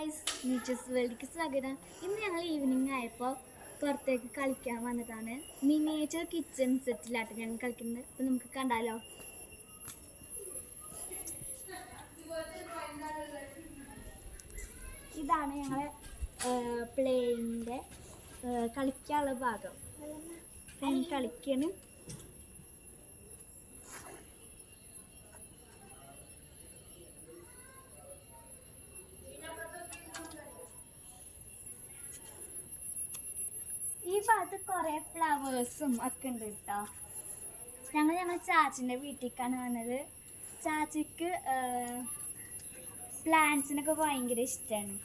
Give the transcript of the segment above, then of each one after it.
Guys, നീച്ചസ് വേൾഡിലേക്ക് സ്വാഗതം. ഇന്ന് ഞങ്ങൾ ഈവനിങ് ആയപ്പോൾ പുറത്തേക്ക് കളിക്കാൻ വന്നതാണ്. മിനിയേച്ചർ കിച്ചൺ സെറ്റിലാട്ട് ഞങ്ങൾ കളിക്കുന്നത്. അപ്പോൾ നമുക്ക് കണ്ടാലോ. ഇതാണ് ഞങ്ങളെ പ്ലേയിൻ്റെ കളിക്കാനുള്ള ഭാഗം. കളിക്കണം. ഈ ഭാഗത്ത് കുറേ ഫ്ലവേഴ്സും ഒക്കെ ഉണ്ട് കേട്ടോ. ഞങ്ങൾ ചാച്ചിൻ്റെ വീട്ടിലേക്കാണ് വന്നത്. ചാച്ചിക്ക് പ്ലാന്റ്സിനൊക്കെ ഭയങ്കര ഇഷ്ടമാണ്.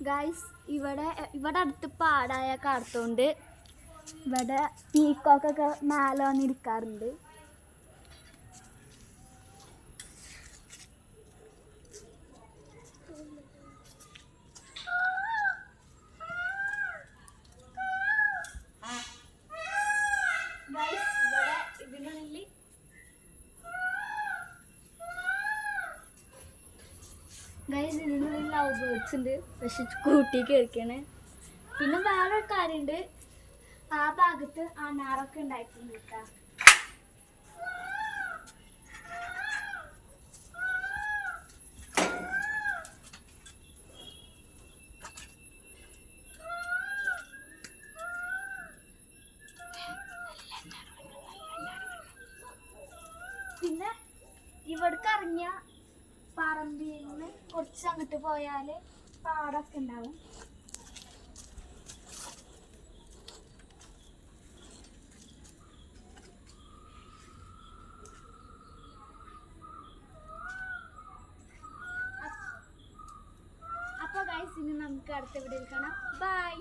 ഗൈസ്, ഇവിടെ അടുത്ത് പാടായ കാർത്തോണ്ട് ഇവിടെ പീക്കോക്കൊക്കെ മേലെ വന്നിരിക്കാറുണ്ട്. ഗൈസ്, ഇതിനുള്ളിൽ ലവ് ബേർഡ്സ് ഉണ്ട്, പക്ഷെ കൂട്ടി കയറിക്കാണ്. പിന്നെ വേറൊരു കാര്യമുണ്ട്, ആ ഭാഗത്ത് അനാറൊക്കെ ഉണ്ടായിട്ടുണ്ട് കേട്ടോ. പിന്നെ ഇവിടേക്ക് ഇറങ്ങിയ പറമ്പിൽ നിന്ന് കുറച്ച് അങ്ങോട്ട് പോയാൽ പാടൊക്കെ ഉണ്ടാവും. അപ്പോൾ ഗൈസ്, ഇനി നമുക്ക് അടുത്ത വീഡിയോയിൽ കാണാം. ബൈ.